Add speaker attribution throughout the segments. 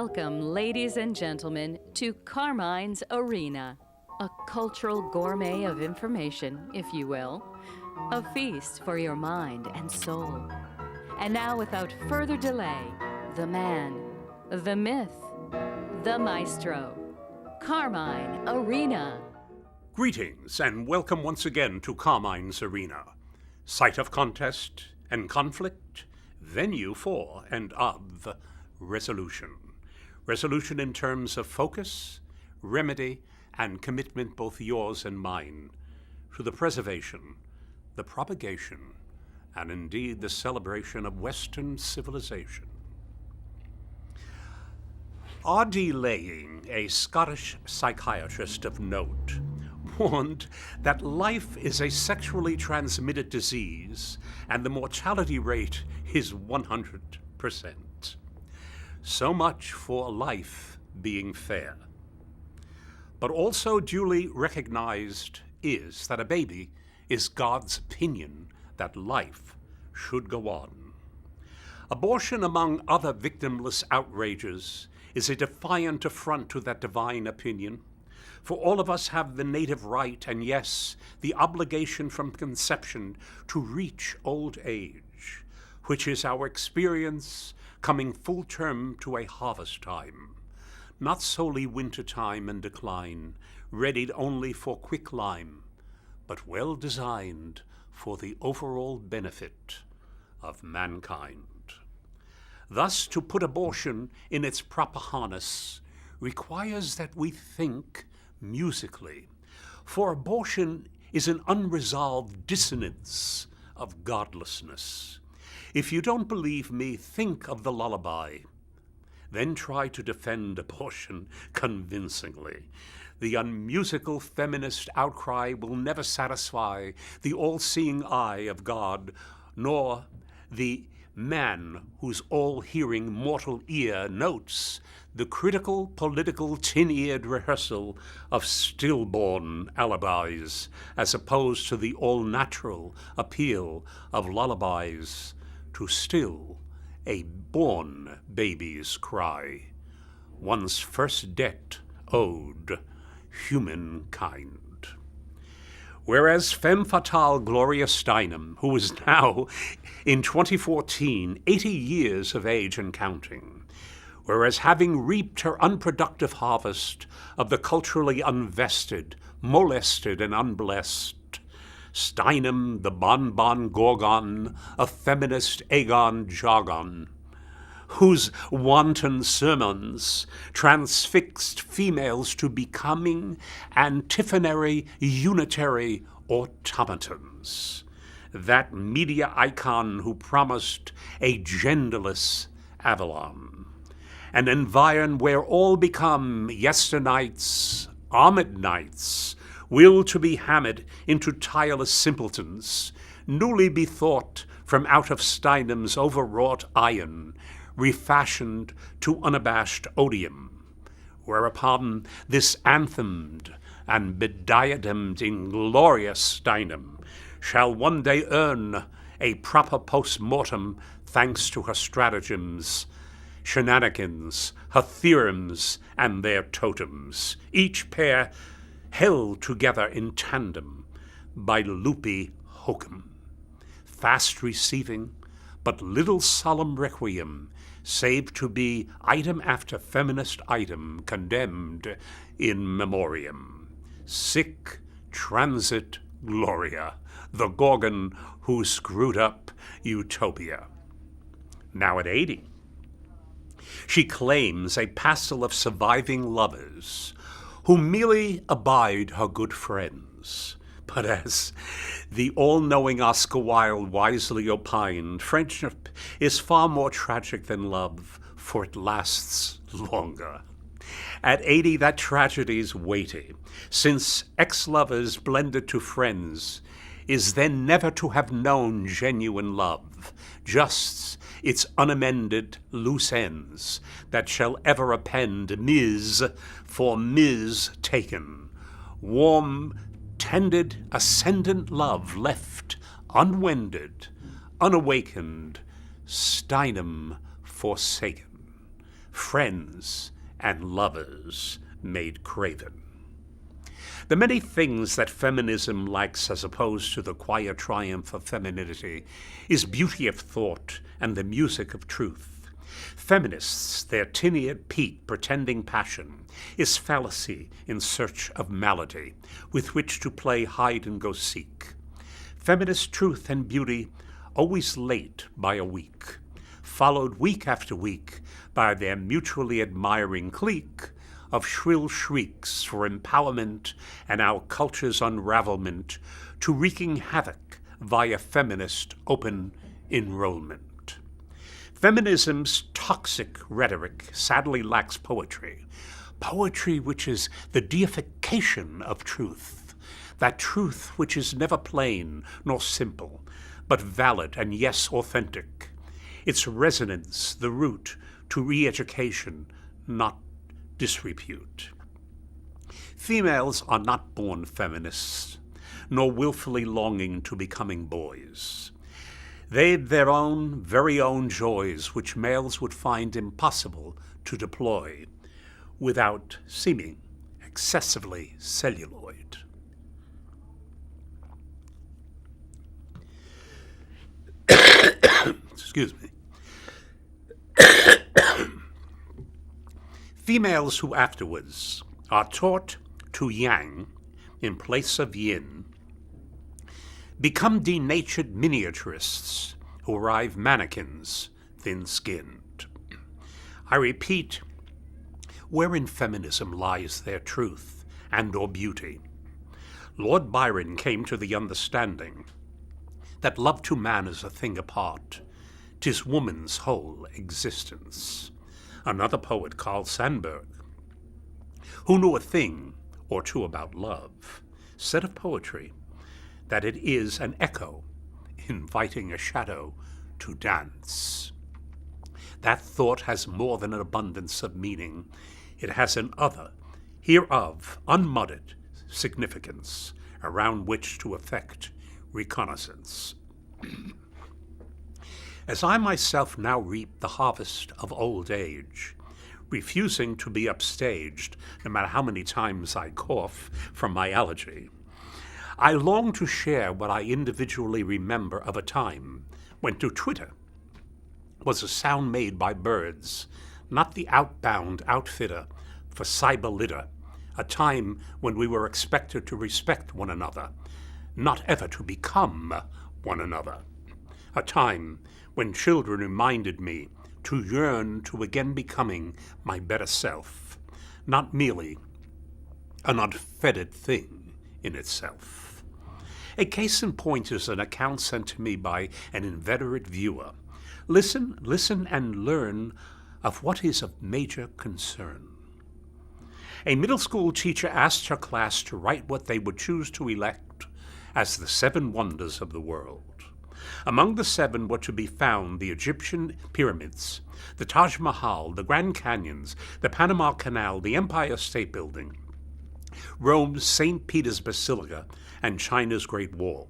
Speaker 1: Welcome, ladies and gentlemen, to Carmine's Arena, a cultural gourmet of information, if you will, a feast for your mind and soul. And now, without further delay, the man, the myth, the maestro, Carmine Arena.
Speaker 2: Greetings and welcome once again to Carmine's Arena, site of contest and conflict, venue for and of resolution. Resolution in terms of focus, remedy, and commitment, both yours and mine, to the preservation, the propagation, and indeed the celebration of Western civilization. R.D. Laying, a Scottish psychiatrist of note, warned that life is a sexually transmitted disease and the mortality rate is 100%. So much for life being fair. But also duly recognized is that a baby is God's opinion that life should go on. Abortion, among other victimless outrages, is a defiant affront to that divine opinion. For all of us have the native right, and yes, the obligation from conception to reach old age, which is our experience coming full term to a harvest time, not solely winter time and decline, readied only for quicklime, but well designed for the overall benefit of mankind. Thus, to put abortion in its proper harness requires that we think musically, for abortion is an unresolved dissonance of godlessness. If you don't believe me, think of the lullaby. Then try to defend abortion convincingly. The unmusical feminist outcry will never satisfy the all-seeing eye of God, nor the man whose all-hearing mortal ear notes the critical political tin-eared rehearsal of stillborn alibis, as opposed to the all-natural appeal of lullabies to still a born baby's cry, one's first debt owed humankind. Whereas femme fatale Gloria Steinem, who is now in 2014 80 years of age and counting, whereas having reaped her unproductive harvest of the culturally unvested, molested, and unblessed, Steinem, the bonbon gorgon, a feminist agon jargon, whose wanton sermons transfixed females to becoming antiphonary unitary automatons. That media icon who promised a genderless Avalon, an environ where all become yesternights, armored knights, will to be hammered into tireless simpletons, newly bethought from out of Steinem's overwrought iron, refashioned to unabashed odium, whereupon this anthemed and bediademed inglorious Steinem shall one day earn a proper post-mortem thanks to her stratagems, shenanigans, her theorems, and their totems, each pair held together in tandem by loopy hokum, fast receiving but little solemn requiem, save to be item after feminist item condemned in memoriam. Sic transit Gloria, the Gorgon who screwed up utopia. Now at 80, she claims a pastel of surviving lovers who merely abide her good friends. But as the all-knowing Oscar Wilde wisely opined, friendship is far more tragic than love, for it lasts longer. At 80, that tragedy's weighty, since ex-lovers blended to friends is then never to have known genuine love, just its unamended loose ends that shall ever append Ms. for Ms. taken, warm, tended, ascendant love left unwended, unawakened, Steinem forsaken. friends and lovers made craven. The many things that feminism lacks as opposed to the quiet triumph of femininity is beauty of thought and the music of truth. Feminists, their tinny-eared peat pretending passion, is fallacy in search of malady with which to play hide-and-go-seek. Feminist truth and beauty always late by a week, followed week after week by their mutually admiring clique of shrill shrieks for empowerment and our culture's unravelment to wreaking havoc via feminist open enrollment. Feminism's toxic rhetoric sadly lacks poetry, poetry which is the deification of truth, that truth which is never plain nor simple, but valid and yes, authentic, its resonance the root to re-education, not disrepute. Females are not born feminists, nor willfully longing to becoming boys. They've their own, very own joys which males would find impossible to deploy without seeming excessively celluloid. Excuse me. Females who afterwards are taught to yang in place of yin become denatured miniaturists who arrive mannequins, thin-skinned. I repeat, wherein feminism lies their truth and or beauty. Lord Byron came to the understanding that love to man is a thing apart, 'tis woman's whole existence. Another poet, Carl Sandburg, who knew a thing or two about love, said of poetry that it is an echo inviting a shadow to dance. That thought has more than an abundance of meaning. It has an other, hereof unmudded significance around which to effect reconnaissance. As I myself now reap the harvest of old age, refusing to be upstaged no matter how many times I cough from my allergy, I long to share what I individually remember of a time when to twitter was a sound made by birds, not the outbound outfitter for cyber litter, a time when we were expected to respect one another, not ever to become one another, a time when children reminded me to yearn to again becoming my better self, not merely an unfettered thing in itself. A case in point is an account sent to me by an inveterate viewer. Listen and learn of what is of major concern. A middle school teacher asked her class to write what they would choose to elect as the 7 wonders of the world. Among the 7 were to be found the Egyptian pyramids, the Taj Mahal, the Grand Canyons, the Panama Canal, the Empire State Building, Rome's St. Peter's Basilica, and China's Great Wall.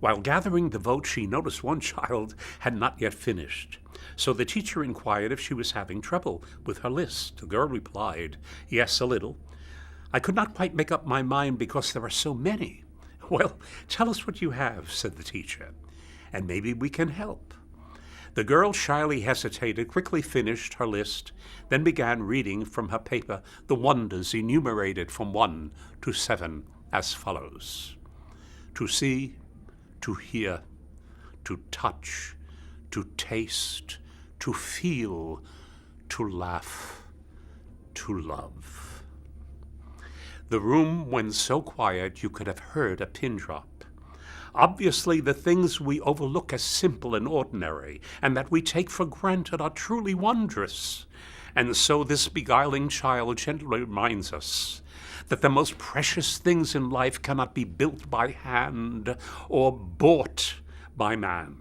Speaker 2: While gathering the votes, she noticed one child had not yet finished. So the teacher inquired if she was having trouble with her list. The girl replied, "Yes, a little. I could not quite make up my mind because there are so many." "Well, tell us what you have," said the teacher, "and maybe we can help." The girl shyly hesitated, quickly finished her list, then began reading from her paper the wonders enumerated from 1 to 7 as follows: to see, to hear, to touch, to taste, to feel, to laugh, to love. The room went so quiet you could have heard a pin drop. Obviously, the things we overlook as simple and ordinary, and that we take for granted, are truly wondrous. And so this beguiling child gently reminds us that the most precious things in life cannot be built by hand or bought by man.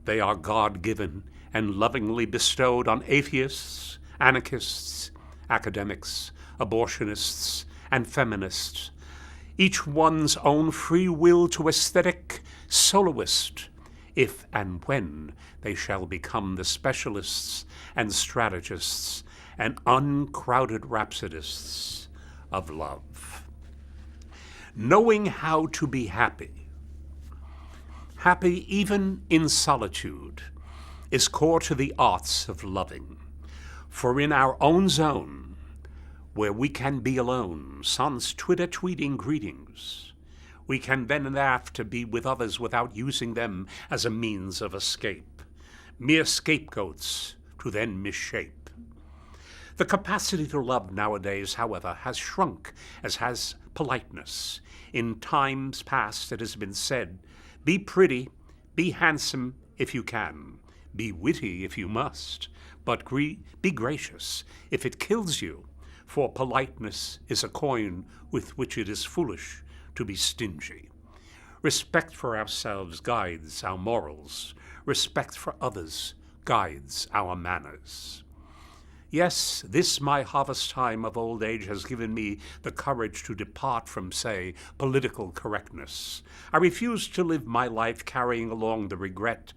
Speaker 2: They are God-given and lovingly bestowed on atheists, anarchists, academics, abortionists, and feminists, each one's own free will to aesthetic soloist if and when they shall become the specialists and strategists and uncrowded rhapsodists of love. Knowing how to be happy, happy even in solitude, is core to the arts of loving. For in our own zone, where we can be alone, sans Twitter tweeting greetings, we can then and after be with others without using them as a means of escape, mere scapegoats to then misshape. The capacity to love nowadays, however, has shrunk, as has politeness. In times past it has been said, be pretty, be handsome if you can, be witty if you must, but be gracious if it kills you, for politeness is a coin with which it is foolish to be stingy. Respect for ourselves guides our morals. Respect for others guides our manners. Yes, this my harvest time of old age has given me the courage to depart from, say, political correctness. I refuse to live my life carrying along the regret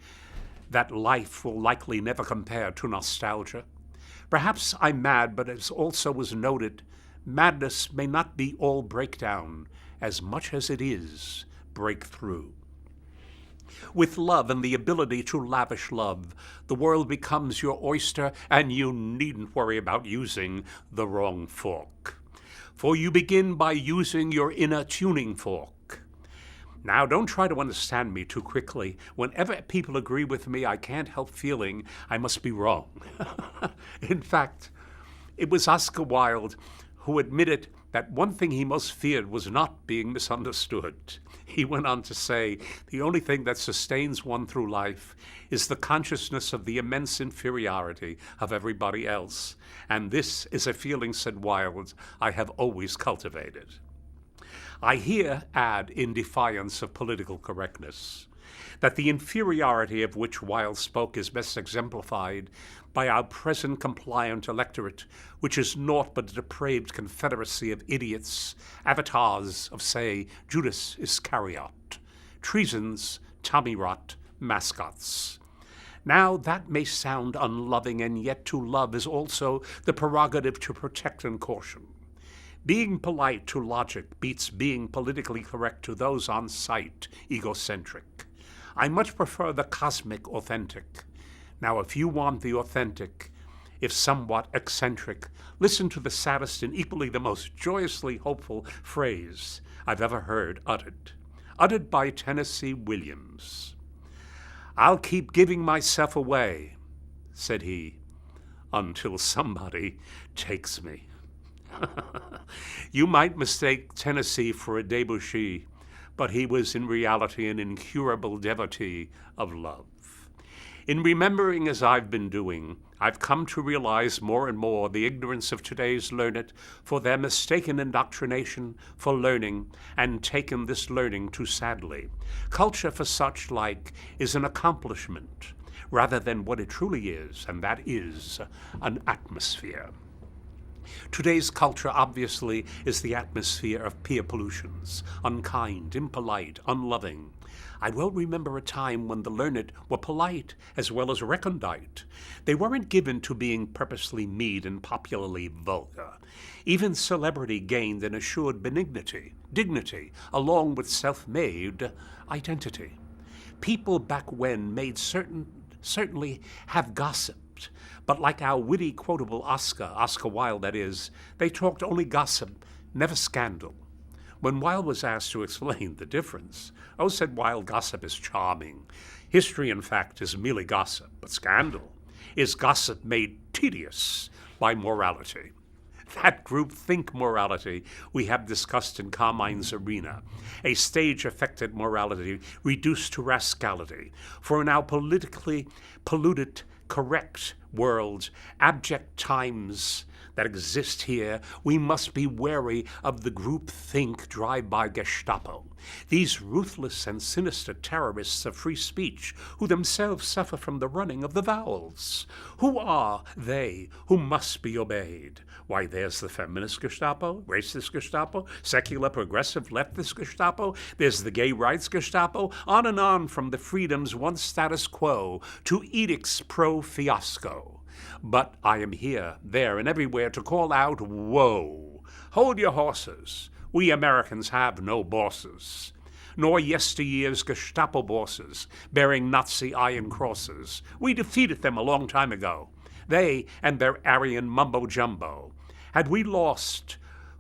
Speaker 2: that life will likely never compare to nostalgia. Perhaps I'm mad, but as also was noted, madness may not be all breakdown as much as it is breakthrough. With love and the ability to lavish love, the world becomes your oyster, and you needn't worry about using the wrong fork. For you begin by using your inner tuning fork. Now, don't try to understand me too quickly. Whenever people agree with me, I can't help feeling I must be wrong. In fact, it was Oscar Wilde who admitted that one thing he most feared was not being misunderstood. He went on to say, the only thing that sustains one through life is the consciousness of the immense inferiority of everybody else. And this is a feeling, said Wilde, I have always cultivated. I here add, in defiance of political correctness, that the inferiority of which Wilde spoke is best exemplified by our present compliant electorate, which is naught but a depraved confederacy of idiots, avatars of, say, Judas Iscariot, treasons, tommyrot, mascots. Now that may sound unloving, and yet to love is also the prerogative to protect and caution. Being polite to logic beats being politically correct to those on sight egocentric. I much prefer the cosmic authentic. Now, if you want the authentic, if somewhat eccentric, listen to the saddest and equally the most joyously hopeful phrase I've ever heard uttered by Tennessee Williams. I'll keep giving myself away, said he, until somebody takes me. You might mistake Tennessee for a debauchee, but he was in reality an incurable devotee of love. In remembering as I've been doing, I've come to realize more and more the ignorance of today's learned for their mistaken indoctrination for learning, and taken this learning too sadly. Culture for such like is an accomplishment rather than what it truly is, and that is an atmosphere. Today's culture, obviously, is the atmosphere of peer pollutions, unkind, impolite, unloving. I well remember a time when the learned were polite as well as recondite. They weren't given to being purposely mean and popularly vulgar. Even celebrity gained an assured dignity, along with self-made identity. People back when made certainly have gossiped, but like our witty, quotable Oscar Wilde that is, they talked only gossip, never scandal. When Wilde was asked to explain the difference, said Wilde, gossip is charming. History, in fact, is merely gossip, but scandal is gossip made tedious by morality. That groupthink morality we have discussed in Carmine's Arena, a stage-affected morality reduced to rascality. For in our politically polluted, correct world, abject times, that exist here, we must be wary of the groupthink drive-by Gestapo. These ruthless and sinister terrorists of free speech who themselves suffer from the running of the vowels. Who are they who must be obeyed? Why, there's the feminist Gestapo, racist Gestapo, secular progressive leftist Gestapo, there's the gay rights Gestapo, on and on from the freedoms once status quo to edicts pro-fiasco. But I am here, there, and everywhere to call out, whoa! Hold your horses. We Americans have no bosses, nor yesteryear's Gestapo bosses bearing Nazi iron crosses. We defeated them a long time ago, they and their Aryan mumbo-jumbo. Had we lost,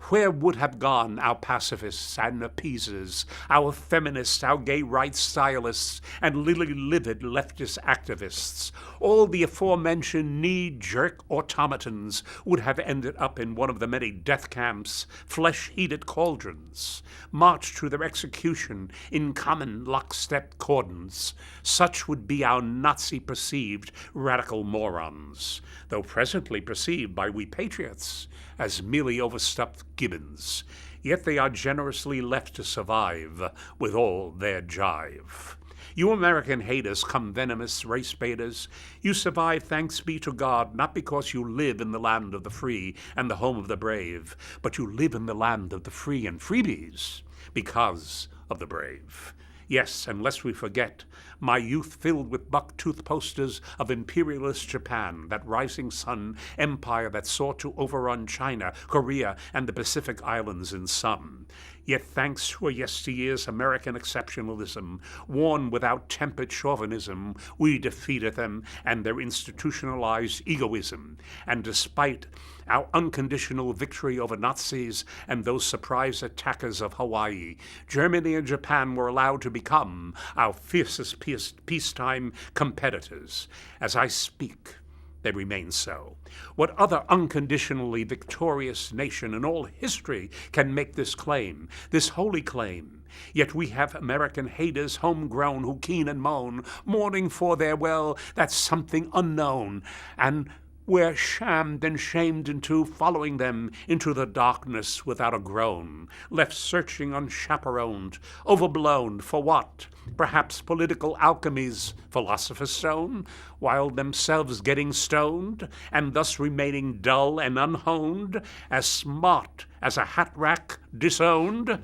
Speaker 2: where would have gone our pacifists and appeasers, our feminists, our gay rights stylists, and lily-livered leftist activists? All the aforementioned knee-jerk automatons would have ended up in one of the many death camps, flesh-heated cauldrons, marched to their execution in common lockstep cordons. Such would be our Nazi-perceived radical morons, though presently perceived by we patriots as merely overstuffed gibbons. Yet they are generously left to survive with all their jive. You American haters, come venomous race baiters, you survive, thanks be to God, not because you live in the land of the free and the home of the brave, but you live in the land of the free and freebies because of the brave. Yes, and lest we forget, my youth filled with buck-tooth posters of imperialist Japan, that rising sun empire that sought to overrun China, Korea, and the Pacific Islands in some. Yet thanks to a yesteryear's American exceptionalism, worn without tempered chauvinism, we defeated them and their institutionalized egoism. And despite our unconditional victory over Nazis and those surprise attackers of Hawaii, Germany and Japan were allowed to become our fiercest peacetime competitors. As I speak, they remain so. What other unconditionally victorious nation in all history can make this claim, this holy claim? Yet we have American haters homegrown who keen and moan, mourning for their, well, that's something unknown, and we're shammed and shamed into following them into the darkness without a groan, left searching unchaperoned, overblown for what? Perhaps political alchemy's philosopher's stone, while themselves getting stoned, and thus remaining dull and unhoned, as smart as a hat rack disowned.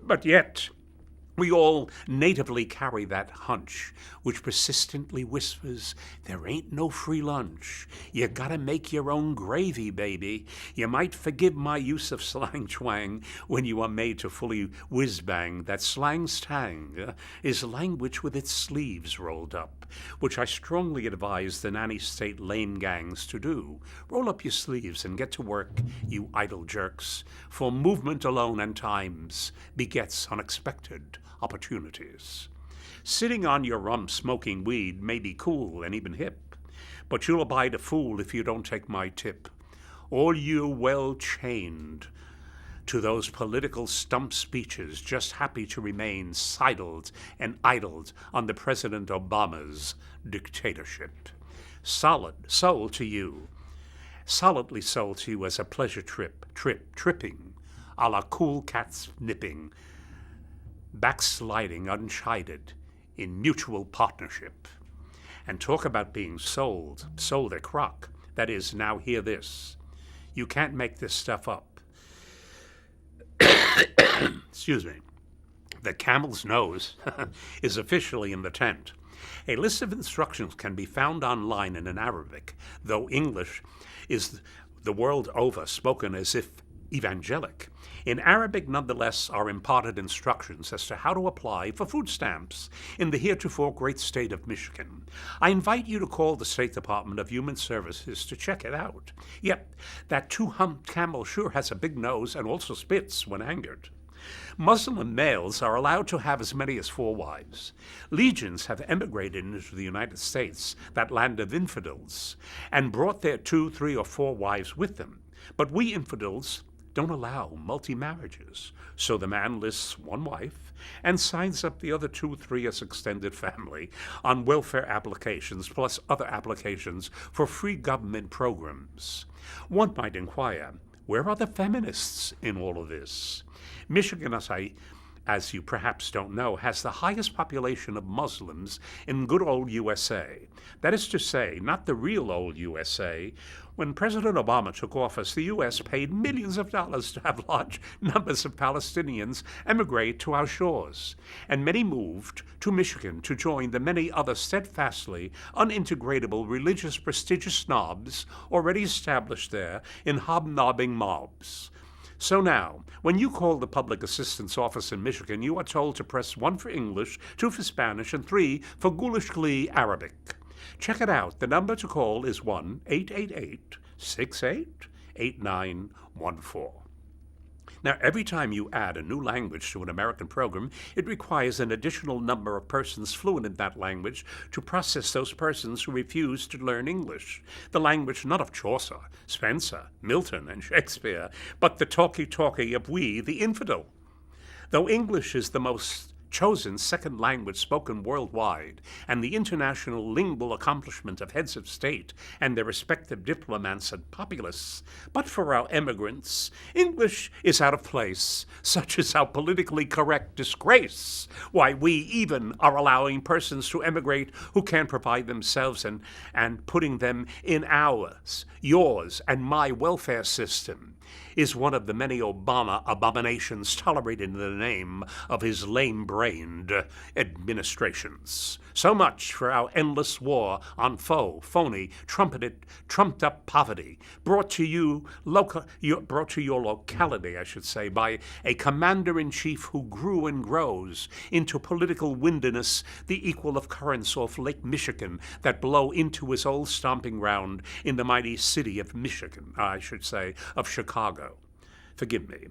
Speaker 2: But yet we all natively carry that hunch, which persistently whispers, there ain't no free lunch. You gotta make your own gravy, baby. You might forgive my use of slang twang when you are made to fully whiz-bang. That slang's tang is language with its sleeves rolled up, which I strongly advise the nanny state lame gangs to do. Roll up your sleeves and get to work, you idle jerks, for movement alone and times begets unexpected opportunities. Sitting on your rump smoking weed may be cool and even hip, but you'll abide a fool if you don't take my tip. All you well chained to those political stump speeches, just happy to remain sidled and idled on the President Obama's dictatorship. Sold to you, solidly sold to you as a pleasure tripping, a la cool cats nipping, backsliding unchided in mutual partnership. And talk about being sold a crock. That is, now hear this. You can't make this stuff up. Excuse me. The camel's nose is officially in the tent. A list of instructions can be found online and in Arabic, though English is the world over spoken as if evangelic. In Arabic, nonetheless, are imparted instructions as to how to apply for food stamps in the heretofore great state of Michigan. I invite you to call the State Department of Human Services to check it out. Yep, that two-humped camel sure has a big nose and also spits when angered. Muslim males are allowed to have as many as 4 wives. Legions have emigrated into the United States, that land of infidels, and brought their 2, 3, or 4 wives with them. But we infidels don't allow multi-marriages. So the man lists one wife and signs up the other 2-3 as extended family on welfare applications plus other applications for free government programs. One might inquire, where are the feminists in all of this? Michigan, as you perhaps don't know, has the highest population of Muslims in good old USA. That is to say, not the real old USA. When President Obama took office, the U.S. paid millions of dollars to have large numbers of Palestinians emigrate to our shores, and many moved to Michigan to join the many other steadfastly unintegratable religious prestigious snobs already established there in hobnobbing mobs. So now, when you call the Public Assistance Office in Michigan, you are told to press 1 for English, 2 for Spanish, and 3 for ghoulishly Arabic. Check it out. The number to call is 1-888-68-8914. Now, every time you add a new language to an American program, it requires an additional number of persons fluent in that language to process those persons who refuse to learn English. The language not of Chaucer, Spencer, Milton, and Shakespeare, but the talkie-talkie of we, the infidel. Though English is the most chosen second language spoken worldwide, and the international lingual accomplishment of heads of state and their respective diplomats and populace, but for our emigrants, English is out of place. Such is our politically correct disgrace. Why, we even are allowing persons to emigrate who can't provide themselves and putting them in ours, yours, and my welfare system is one of the many Obama abominations tolerated in the name of his lame-brained administrations. So much for our endless war on phony, trumped-up poverty, brought to your locality, I should say, by a commander-in-chief who grew and grows into political windiness, the equal of currents off Lake Michigan that blow into his old stomping ground in the mighty city of Michigan, I should say, of Chicago. Forgive me.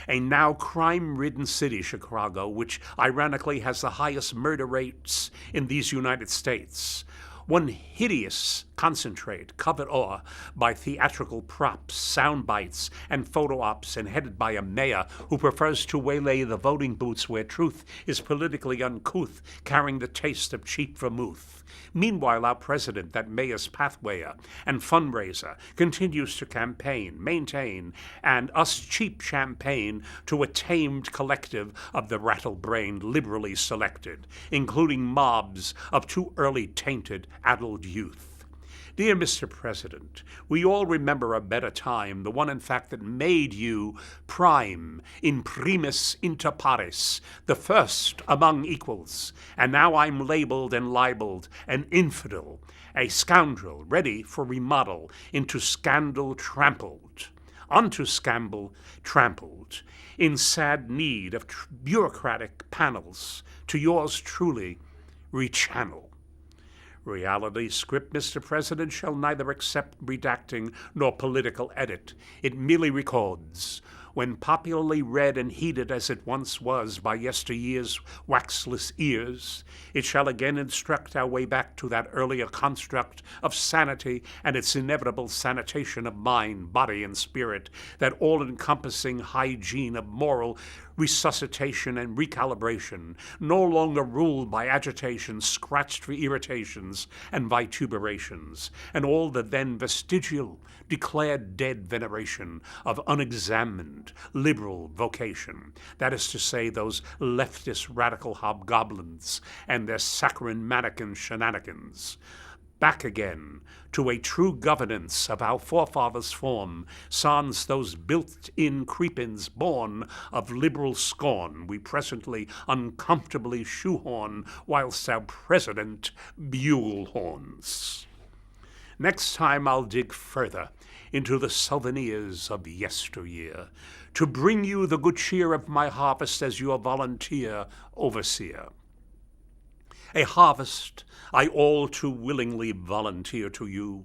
Speaker 2: A now crime-ridden city, Chicago, which ironically has the highest murder rates in these United States. One hideous concentrate covered o'er by theatrical props, sound bites, and photo ops, and headed by a mayor who prefers to waylay the voting booths where truth is politically uncouth, carrying the taste of cheap vermouth. Meanwhile, our president, that mayor's pathwayer and fundraiser, continues to campaign, maintain, and us cheap champagne to a tamed collective of the rattle-brained liberally selected, including mobs of too early tainted adult youth. Dear Mr. President, we all remember a better time, the one in fact that made you prime in primis inter pares, the first among equals, and now I'm labeled and libeled an infidel, a scoundrel ready for remodel into scandal trampled, onto scandal trampled, in sad need of bureaucratic panels, to yours truly, rechannel. Reality script, Mr. President, shall neither accept redacting nor political edit. It merely records, when popularly read and heeded as it once was by yesteryear's waxless ears, it shall again instruct our way back to that earlier construct of sanity and its inevitable sanitation of mind, body, and spirit, that all-encompassing hygiene of moral resuscitation and recalibration, no longer ruled by agitation, scratched for irritations and vituperations, and all the then vestigial, declared dead veneration of unexamined liberal vocation, that is to say, those leftist radical hobgoblins and their saccharine mannequin shenanigans. Back again to a true governance of our forefathers' form, sans those built-in creep-ins born of liberal scorn we presently uncomfortably shoehorn whilst our president bugle horns. Next time I'll dig further into the souvenirs of yesteryear, to bring you the good cheer of my harvest as your volunteer overseer. A harvest I all too willingly volunteer to you,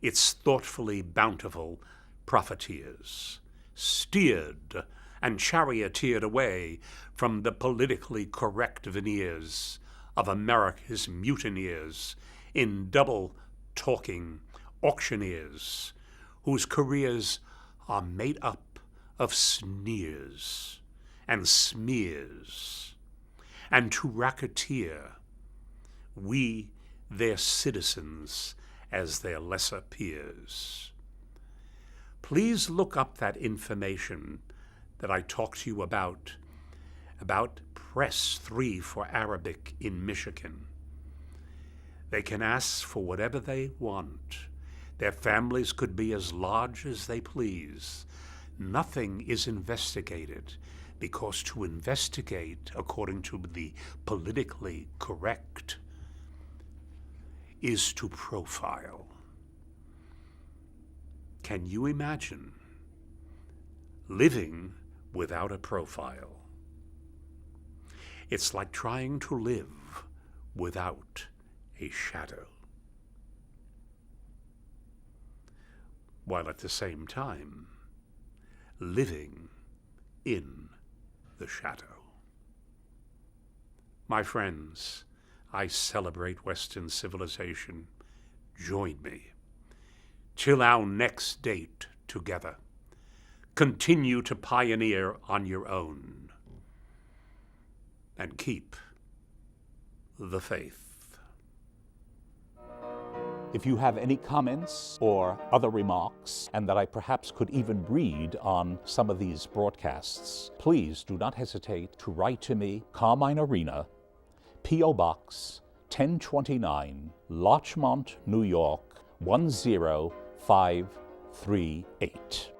Speaker 2: its thoughtfully bountiful profiteers, steered and charioteered away from the politically correct veneers of America's mutineers in double-talking auctioneers, whose careers are made up of sneers and smears, and to racketeer, we their citizens as their lesser peers. Please look up that information that I talked to you about Press 3 for Arabic in Michigan. They can ask for whatever they want. Their families could be as large as they please. Nothing is investigated, because to investigate, according to the politically correct, is to profile. Can you imagine living without a profile? It's like trying to live without a shadow, while at the same time living in the shadow. My friends, I celebrate Western civilization. Join me. Till our next date together, continue to pioneer on your own and keep the faith.
Speaker 3: If you have any comments or other remarks, and that I perhaps could even read on some of these broadcasts, please do not hesitate to write to me, Carmine Arena, P.O. Box 1029, Larchmont, New York 10538.